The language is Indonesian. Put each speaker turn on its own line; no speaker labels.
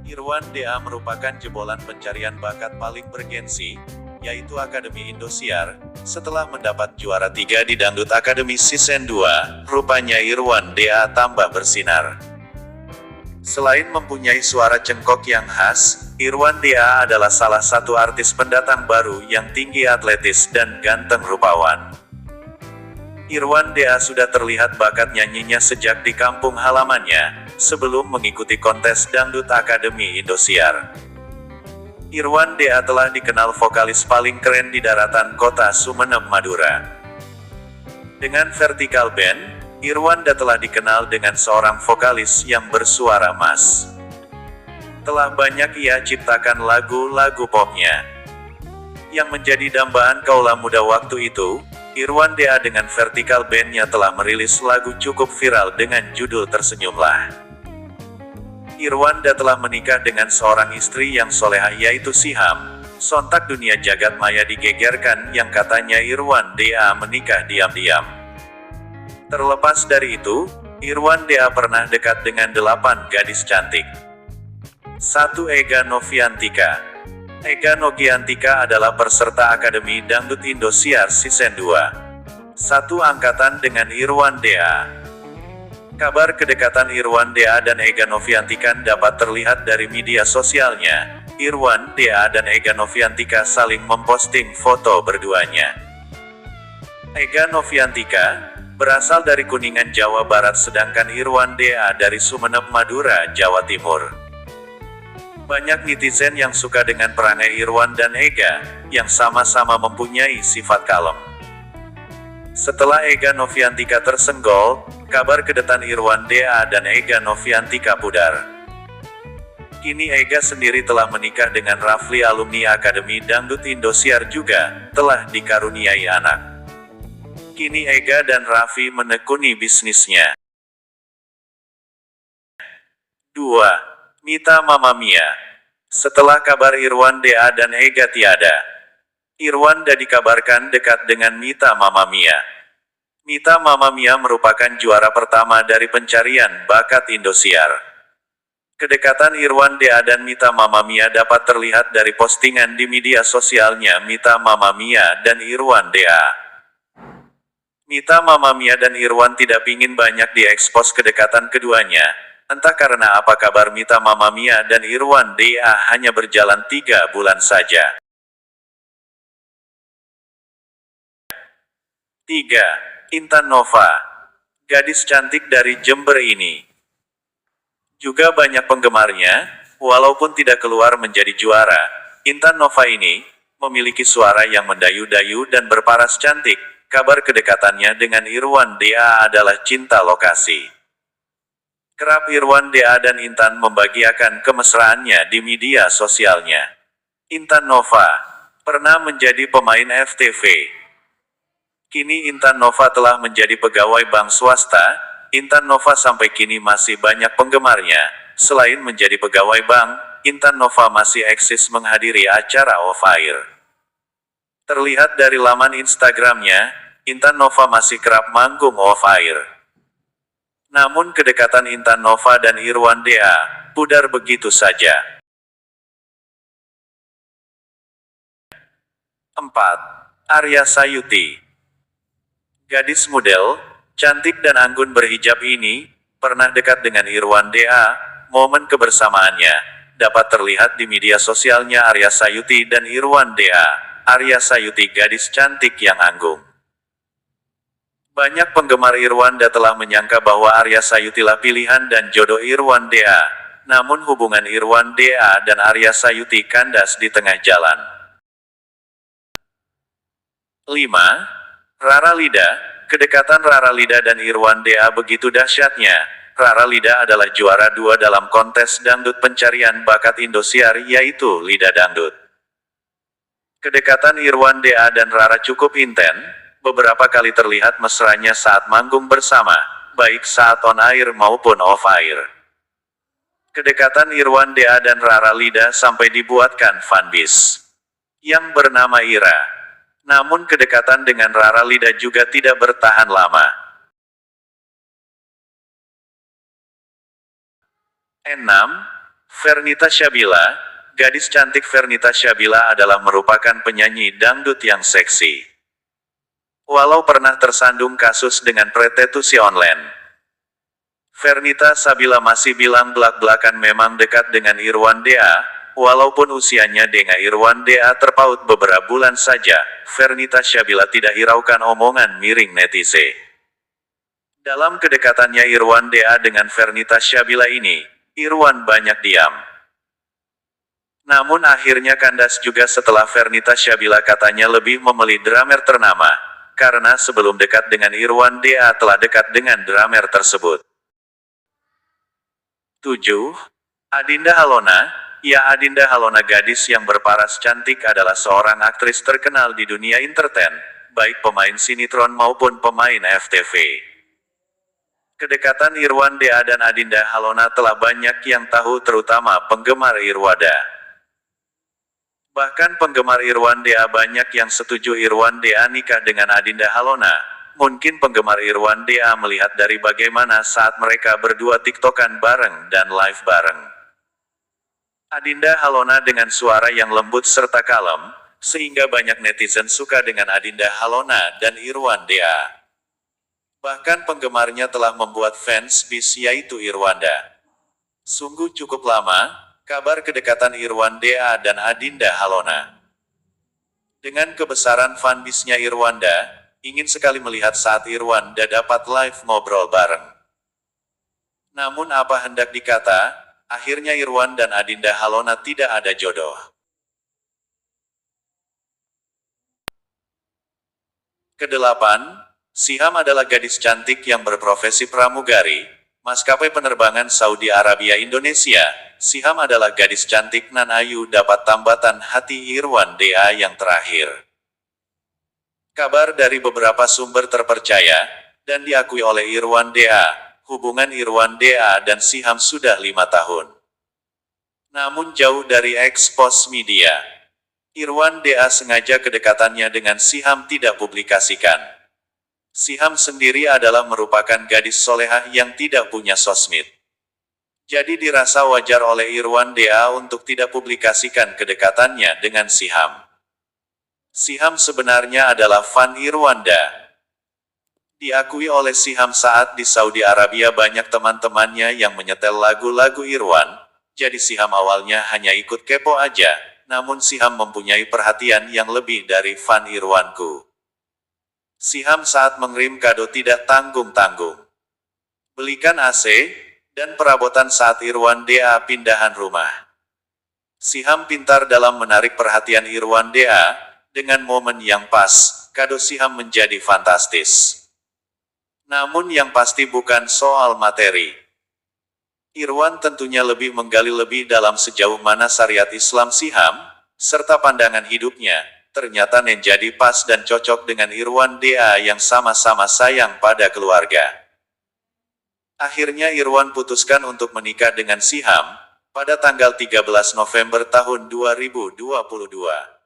Irwan DA merupakan jebolan pencarian bakat paling bergensi, yaitu Akademi Indosiar. Setelah mendapat juara 3 di Dangdut Academy Season 2, rupanya Irwan DA tambah bersinar. Selain mempunyai suara cengkok yang khas, Irwan DA adalah salah satu artis pendatang baru yang tinggi atletis dan ganteng rupawan. Irwan DA sudah terlihat bakat nyanyinya sejak di kampung halamannya, sebelum mengikuti kontes Dangdut Academy Indosiar. Irwan DA telah dikenal vokalis paling keren di daratan kota Sumeneb, Madura. Dengan Vertical Band, Irwan DA telah dikenal dengan seorang vokalis yang bersuara emas. Telah banyak ia ciptakan lagu-lagu popnya. Yang menjadi dambaan kaula muda waktu itu, Irwan DA dengan Vertical Band-nya telah merilis lagu cukup viral dengan judul Tersenyumlah. Irwan DA telah menikah dengan seorang istri yang soleha yaitu Siham. Sontak dunia jagat maya digegerkan yang katanya Irwan DA menikah diam-diam. Terlepas dari itu, Irwan DA pernah dekat dengan 8 gadis cantik. 1. Ega Noviantika. Ega Noviantika adalah peserta Akademi Dangdut Indosiar Season 2. Satu angkatan dengan Irwan DA. Kabar kedekatan Irwan DA dan Ega Noviantika dapat terlihat dari media sosialnya. Irwan DA dan Ega Noviantika saling memposting foto berduanya. Ega Noviantika berasal dari Kuningan, Jawa Barat, sedangkan Irwan DA dari Sumeneb, Madura, Jawa Timur. Banyak netizen yang suka dengan perangai Irwan dan Ega, yang sama-sama mempunyai sifat kalem. Setelah Ega Noviantika tersenggol, kabar kedetan Irwan DA dan Ega Noviantika pudar. Kini Ega sendiri telah menikah dengan Rafli, alumni Akademi Dangdut Indosiar, juga telah dikaruniai anak. Kini Ega dan Raffi menekuni bisnisnya. 2. Mita Mamma Mia. Setelah kabar Irwan DA dan Ega tiada, Irwan DA dikabarkan dekat dengan Mita Mamma Mia. Mita Mamma Mia merupakan juara pertama dari pencarian bakat Indosiar. Kedekatan Irwan DA dan Mita Mamma Mia dapat terlihat dari postingan di media sosialnya Mita Mamma Mia dan Irwan DA. Mita Mamma Mia dan Irwan tidak pingin banyak diekspos kedekatan keduanya. Entah karena apa kabar Mita Mamma Mia dan Irwan DA hanya berjalan 3 bulan saja. 3. Intan Nova. Gadis cantik dari Jember ini juga banyak penggemarnya, walaupun tidak keluar menjadi juara. Intan Nova ini memiliki suara yang mendayu-dayu dan berparas cantik. Kabar kedekatannya dengan Irwan DA adalah cinta lokasi. Kerap Irwan DA dan Intan membagiakan kemesraannya di media sosialnya. Intan Nova pernah menjadi pemain FTV. Kini Intan Nova telah menjadi pegawai bank swasta. Intan Nova sampai kini masih banyak penggemarnya. Selain menjadi pegawai bank, Intan Nova masih eksis menghadiri acara off-air. Terlihat dari laman Instagramnya, Intan Nova masih kerap manggung off-air. Namun kedekatan Intan Nova dan Irwan DA pudar begitu saja. 4. Arya Sayuti. Gadis model, cantik dan anggun berhijab ini, pernah dekat dengan Irwan DA. Momen kebersamaannya dapat terlihat di media sosialnya Arya Sayuti dan Irwan DA. Arya Sayuti gadis cantik yang anggun. Banyak penggemar Irwan DA telah menyangka bahwa Arya Sayuti lah pilihan dan jodoh Irwan DA. Namun hubungan Irwan DA dan Arya Sayuti kandas di tengah jalan. 5. Rara Lida. Kedekatan Rara Lida dan Irwan DA begitu dahsyatnya. Rara Lida adalah juara 2 dalam kontes Dangdut Pencarian Bakat Indosiar, yaitu Lida Dangdut. Kedekatan Irwan DA dan Rara cukup intens. Beberapa kali terlihat mesranya saat manggung bersama, baik saat on air maupun off air. Kedekatan Irwan DA dan Rara Lida sampai dibuatkan fanbase yang bernama Ira. Namun kedekatan dengan Rara Lida juga tidak bertahan lama. 6. Fernita Syabila, gadis cantik Fernita Syabila adalah merupakan penyanyi dangdut yang seksi. Walau pernah tersandung kasus dengan prostitusi online, Fernita Syabila masih bilang belak-belakan memang dekat dengan Irwan Dea, walaupun usianya dengan Irwan Dea terpaut beberapa bulan saja. Fernita Syabila tidak hiraukan omongan miring netizen. Dalam kedekatannya Irwan Dea dengan Fernita Syabila ini, Irwan banyak diam. Namun akhirnya kandas juga setelah Fernita Syabila katanya lebih memilih drummer ternama, karena sebelum dekat dengan Irwan Dea telah dekat dengan drummer tersebut. 7. Adinda Halona. Ya, Adinda Halona, gadis yang berparas cantik, adalah seorang aktris terkenal di dunia entertain, baik pemain sinetron maupun pemain FTV. Kedekatan Irwan Dea dan Adinda Halona telah banyak yang tahu, terutama penggemar Irwanda. Bahkan penggemar Irwan Dea banyak yang setuju Irwan Dea nikah dengan Adinda Halona. Mungkin penggemar Irwan Dea melihat dari bagaimana saat mereka berdua tiktokan bareng dan live bareng. Adinda Halona dengan suara yang lembut serta kalem, sehingga banyak netizen suka dengan Adinda Halona dan Irwan Dea. Bahkan penggemarnya telah membuat fans bis, yaitu Irwanda. Sungguh cukup lama, kabar kedekatan Irwan Dea dan Adinda Halona. Dengan kebesaran fanbase-nya Irwanda, ingin sekali melihat saat Irwanda dapat live ngobrol bareng. Namun apa hendak dikata, akhirnya Irwan dan Adinda Halona tidak ada jodoh. Kedelapan, Siham adalah gadis cantik yang berprofesi pramugari, maskapai penerbangan Saudi Arabia Indonesia. Siham adalah gadis cantik nan ayu, dapat tambatan hati Irwan Dea yang terakhir. Kabar dari beberapa sumber terpercaya, dan diakui oleh Irwan Dea, hubungan Irwan Dea dan Siham sudah 5 tahun. Namun jauh dari ekspos media. Irwan Dea sengaja kedekatannya dengan Siham tidak publikasikan. Siham sendiri adalah merupakan gadis solehah yang tidak punya sosmed. Jadi dirasa wajar oleh Irwan Dea untuk tidak publikasikan kedekatannya dengan Siham. Siham sebenarnya adalah fan Irwanda. Diakui oleh Siham saat di Saudi Arabia banyak teman-temannya yang menyetel lagu-lagu Irwan, jadi Siham awalnya hanya ikut kepo aja, namun Siham mempunyai perhatian yang lebih dari fan Irwanku. Siham saat mengirim kado tidak tanggung-tanggung. Belikan AC, dan perabotan saat Irwan Dea pindahan rumah. Siham pintar dalam menarik perhatian Irwan Dea, dengan momen yang pas, kado Siham menjadi fantastis. Namun yang pasti bukan soal materi. Irwan tentunya lebih menggali lebih dalam sejauh mana syariat Islam Siham, serta pandangan hidupnya, ternyata menjadi pas dan cocok dengan Irwan Dea yang sama-sama sayang pada keluarga. Akhirnya Irwan putuskan untuk menikah dengan Siham, pada tanggal 13 November tahun 2022.